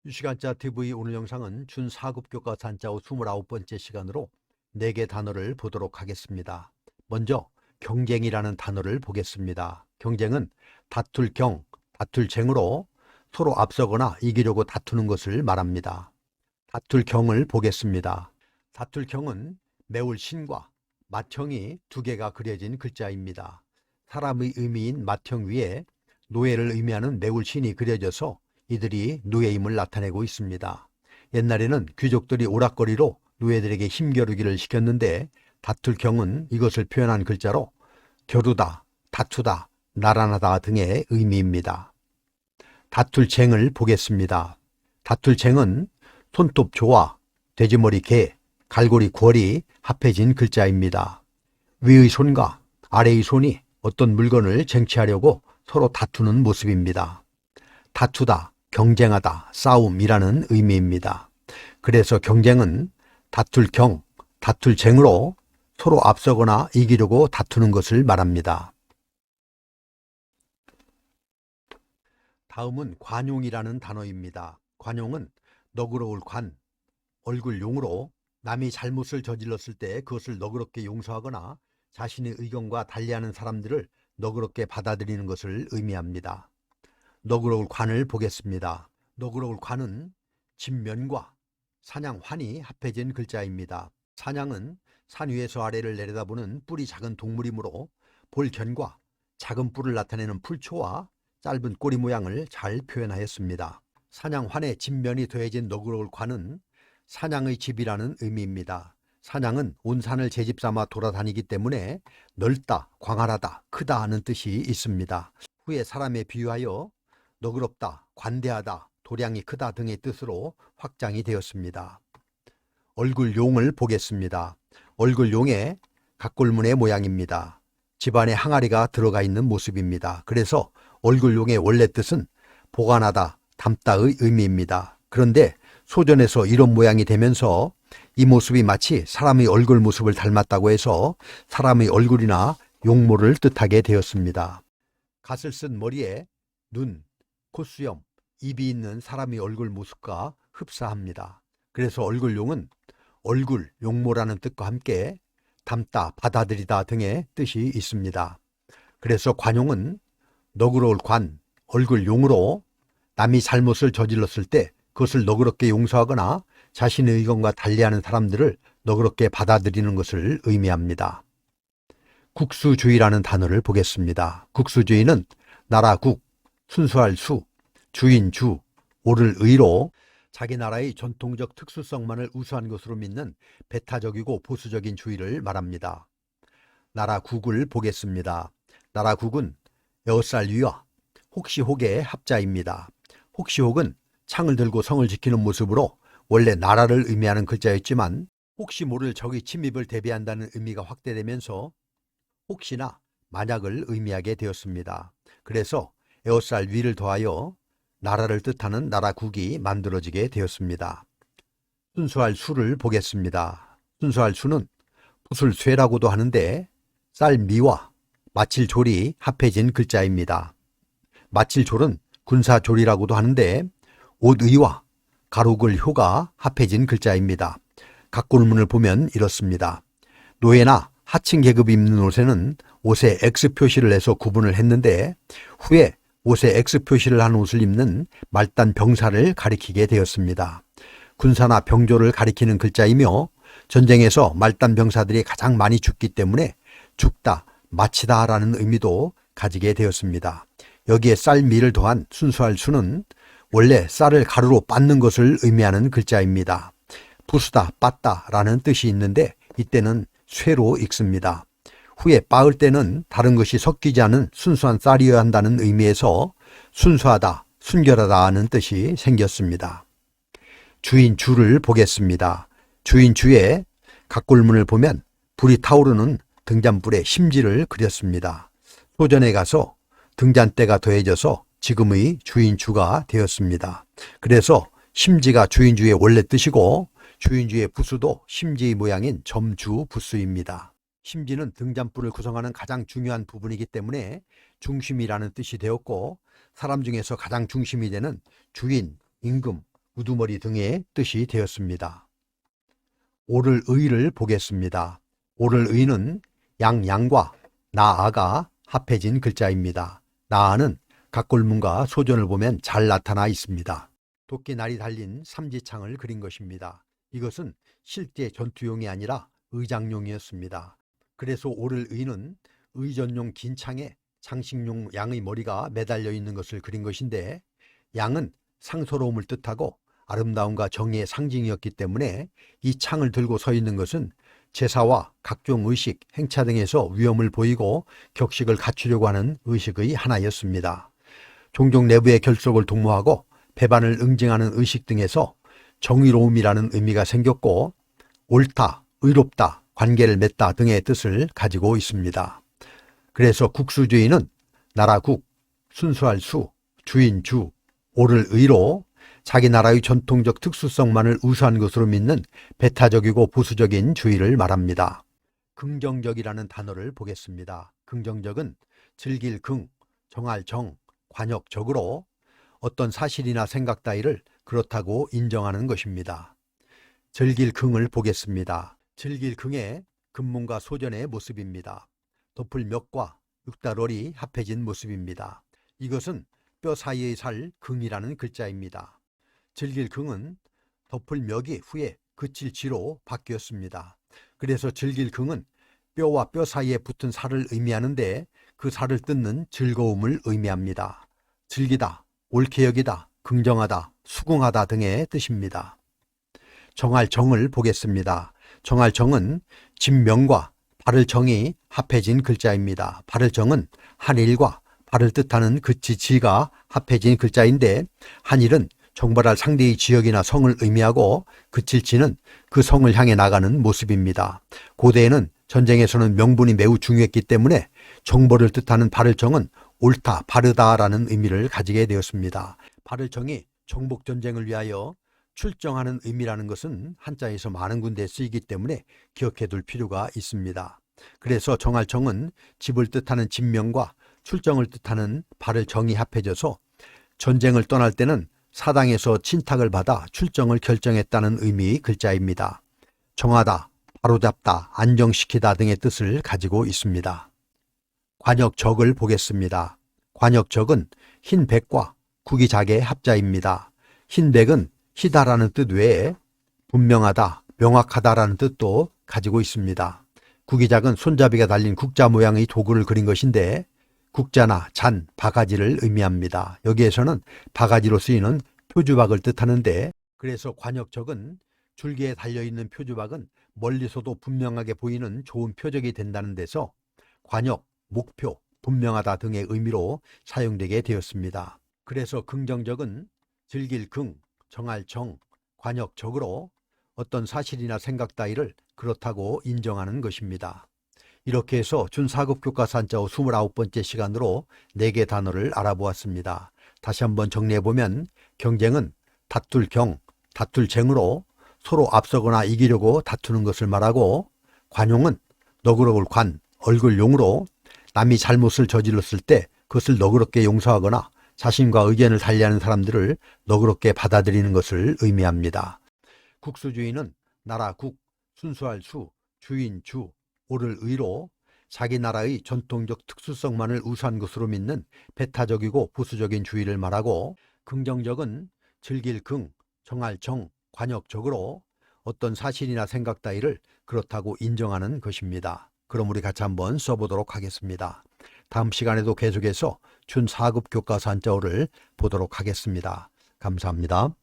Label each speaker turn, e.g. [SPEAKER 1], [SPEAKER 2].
[SPEAKER 1] 유시간자 TV 오늘 영상은 준 4급 교과 산자호 29번째 시간으로 4개 단어를 보도록 하겠습니다. 먼저 경쟁이라는 단어를 보겠습니다. 경쟁은 다툴 경, 다툴 쟁으로 서로 앞서거나 이기려고 다투는 것을 말합니다. 다툴 경을 보겠습니다. 다툴 경은 매울 신과 맏형이 2개가 그려진 글자입니다. 사람의 의미인 맏형 위에 노예를 의미하는 매울 신이 그려져서 이들이 노예임을 나타내고 있습니다. 옛날에는 귀족들이 오락거리로 노예들에게 힘겨루기를 시켰는데 다툴 경은 이것을 표현한 글자로 겨루다, 다투다, 나란하다 등의 의미입니다. 다툴 쟁을 보겠습니다. 다툴 쟁은 손톱 조와 돼지머리 개, 갈고리 궐이 합해진 글자입니다. 위의 손과 아래의 손이 어떤 물건을 쟁취하려고 서로 다투는 모습입니다. 다투다, 경쟁하다, 싸움이라는 의미입니다. 그래서 경쟁은 다툴 경, 다툴 쟁으로 서로 앞서거나 이기려고 다투는 것을 말합니다. 다음은 관용이라는 단어입니다. 관용은 너그러울 관, 얼굴 용으로 남이 잘못을 저질렀을 때 그것을 너그럽게 용서하거나 자신의 의견과 달리하는 사람들을 너그럽게 받아들이는 것을 의미합니다. 너그러울 관을 보겠습니다. 너그러울 관은 진면과 사냥 환이 합해진 글자입니다. 사냥은 산 위에서 아래를 내려다보는 뿔이 작은 동물이므로 볼견과 작은 뿔을 나타내는 풀초와 짧은 꼬리 모양을 잘 표현하였습니다. 사냥환의 진면이 더해진 너그러울 관은 사냥의 집이라는 의미입니다. 사냥은 온 산을 제집 삼아 돌아다니기 때문에 넓다, 광활하다, 크다 하는 뜻이 있습니다. 후에 사람에 비유하여 너그럽다, 관대하다, 도량이 크다 등의 뜻으로 확장이 되었습니다. 얼굴용을 보겠습니다. 얼굴용의 각골문의 모양입니다. 집안에 항아리가 들어가 있는 모습입니다. 그래서 얼굴용의 원래 뜻은 보관하다, 담다의 의미입니다. 그런데 소전에서 이런 모양이 되면서 이 모습이 마치 사람의 얼굴 모습을 닮았다고 해서 사람의 얼굴이나 용모를 뜻하게 되었습니다. 갓을 쓴 머리에 눈, 콧수염, 입이 있는 사람의 얼굴 모습과 흡사합니다. 그래서 얼굴용은 얼굴, 용모라는 뜻과 함께 담다, 받아들이다 등의 뜻이 있습니다. 그래서 관용은 너그러울 관, 얼굴용으로 남이 잘못을 저질렀을 때 그것을 너그럽게 용서하거나 자신의 의견과 달리하는 사람들을 너그럽게 받아들이는 것을 의미합니다. 국수주의라는 단어를 보겠습니다. 국수주의는 나라 국, 순수할 수, 주인 주, 옳을 의로 자기 나라의 전통적 특수성만을 우수한 것으로 믿는 배타적이고 보수적인 주의를 말합니다. 나라 국을 보겠습니다. 나라 국은 에어쌀 위와 혹시혹의 합자입니다. 혹시혹은 창을 들고 성을 지키는 모습으로 원래 나라를 의미하는 글자였지만 혹시 모를 적의 침입을 대비한다는 의미가 확대되면서 혹시나 만약을 의미하게 되었습니다. 그래서 에어쌀 위를 더하여 나라를 뜻하는 나라국이 만들어지게 되었습니다. 순수할 수를 보겠습니다. 순수할 수는 붓을쇠라고도 하는데 쌀미와 마칠졸이 합해진 글자입니다. 마칠졸은 군사졸이라고도 하는데 옷의와 가로글 효가 합해진 글자입니다. 각골문을 보면 이렇습니다. 노예나 하층 계급이 입는 옷에는 옷에 X 표시를 해서 구분을 했는데 후에 옷에 X 표시를 한 옷을 입는 말단 병사를 가리키게 되었습니다. 군사나 병조를 가리키는 글자이며 전쟁에서 말단 병사들이 가장 많이 죽기 때문에 죽다, 마치다 라는 의미도 가지게 되었습니다. 여기에 쌀미를 더한 순수할 수는 원래 쌀을 가루로 빻는 것을 의미하는 글자입니다. 부수다, 빻다 라는 뜻이 있는데 이때는 쇠로 읽습니다. 후에 빻을 때는 다른 것이 섞이지 않은 순수한 쌀이어야 한다는 의미에서 순수하다, 순결하다 하는 뜻이 생겼습니다. 주인 주를 보겠습니다. 주인 주에 각골문을 보면 불이 타오르는 등잔불에 심지를 그렸습니다. 소전에 가서 등잔대가 더해져서 지금의 주인주가 되었습니다. 그래서 심지가 주인주의 원래 뜻이고 주인주의 부수도 심지의 모양인 점주 부수입니다. 심지는 등잔불을 구성하는 가장 중요한 부분이기 때문에 중심이라는 뜻이 되었고 사람 중에서 가장 중심이 되는 주인, 임금, 우두머리 등의 뜻이 되었습니다. 오를 의를 보겠습니다. 오를 의는 양과 나아가 합해진 글자입니다. 나아는 각골문과 소전을 보면 잘 나타나 있습니다. 도끼날이 달린 삼지창을 그린 것입니다. 이것은 실제 전투용이 아니라 의장용이었습니다. 그래서 오를 의는 의전용 긴 창에 장식용 양의 머리가 매달려 있는 것을 그린 것인데, 양은 상서로움을 뜻하고 아름다움과 정의의 상징이었기 때문에 이 창을 들고 서 있는 것은 제사와 각종 의식, 행차 등에서 위험을 보이고 격식을 갖추려고 하는 의식의 하나였습니다. 종종 내부의 결속을 독모하고 배반을 응징하는 의식 등에서 정의로움이라는 의미가 생겼고, 옳다, 의롭다, 관계를 맺다 등의 뜻을 가지고 있습니다. 그래서 국수주의는 나라국, 순수할 수, 주인 주, 오를 의로 자기 나라의 전통적 특수성만을 우수한 것으로 믿는 배타적이고 보수적인 주의를 말합니다. 긍정적이라는 단어를 보겠습니다. 긍정적은 즐길 긍, 정할 정, 관역 적으로 어떤 사실이나 생각 따위를 그렇다고 인정하는 것입니다. 즐길 긍을 보겠습니다. 즐길 긍의 근문과 소전의 모습입니다. 덮을 몇과 육달월이 합해진 모습입니다. 이것은 뼈 사이의 살 긍이라는 글자입니다. 즐길 긍은 덮을 몇이 후에 그칠 지로 바뀌었습니다. 그래서 즐길 긍은 뼈와 뼈 사이에 붙은 살을 의미하는데, 그 살을 뜯는 즐거움을 의미합니다. 즐기다, 옳게 여기다, 긍정하다, 수긍하다 등의 뜻입니다. 정할 정을 보겠습니다. 정할 정은 진명과 바를 정이 합해진 글자입니다. 바를 정은 한일과 바를 뜻하는 그치 지가 합해진 글자인데, 한일은 정벌할 상대의 지역이나 성을 의미하고 그칠 지는 그 성을 향해 나가는 모습입니다. 고대에는 전쟁에서는 명분이 매우 중요했기 때문에 정벌을 뜻하는 바를 정은 옳다, 바르다라는 의미를 가지게 되었습니다. 바를 정이 정복 전쟁을 위하여 출정하는 의미라는 것은 한자에서 많은 군데에 쓰이기 때문에 기억해 둘 필요가 있습니다. 그래서 정할 정은 집을 뜻하는 집명과 출정을 뜻하는 바를 정이 합해져서 전쟁을 떠날 때는 사당에서 친탁을 받아 출정을 결정했다는 의미의 글자입니다. 정하다, 바로잡다, 안정시키다 등의 뜻을 가지고 있습니다. 관역적을 보겠습니다. 관역적은 흰백과 구기작의 합자입니다. 흰백은 희다라는 뜻 외에 분명하다, 명확하다라는 뜻도 가지고 있습니다. 구기작은 손잡이가 달린 국자 모양의 도구를 그린 것인데, 국자나 잔, 바가지를 의미합니다. 여기에서는 바가지로 쓰이는 표주박을 뜻하는데, 그래서 관역적은 줄기에 달려있는 표주박은 멀리서도 분명하게 보이는 좋은 표적이 된다는 데서 관역, 목표, 분명하다 등의 의미로 사용되게 되었습니다. 그래서 긍정적은 즐길 긍, 정할 정, 관역적으로 어떤 사실이나 생각 따위를 그렇다고 인정하는 것입니다. 이렇게 해서 준4급 교과서 한자어 29번째 시간으로 4개 단어를 알아보았습니다. 다시 한번 정리해보면, 경쟁은 다툴 경, 다툴 쟁으로 서로 앞서거나 이기려고 다투는 것을 말하고, 관용은 너그러울 관, 얼굴 용으로 남이 잘못을 저질렀을 때 그것을 너그럽게 용서하거나 자신과 의견을 달리하는 사람들을 너그럽게 받아들이는 것을 의미합니다. 국수주의는 나라 국, 순수할 수, 주인 주, 오를 의로 자기 나라의 전통적 특수성만을 우수한 것으로 믿는 배타적이고 보수적인 주의를 말하고, 긍정적은 즐길 긍, 정할 정, 관역적으로 어떤 사실이나 생각 따위를 그렇다고 인정하는 것입니다. 그럼 우리 같이 한번 써보도록 하겠습니다. 다음 시간에도 계속해서 준4급 교과서 한자어를 보도록 하겠습니다. 감사합니다.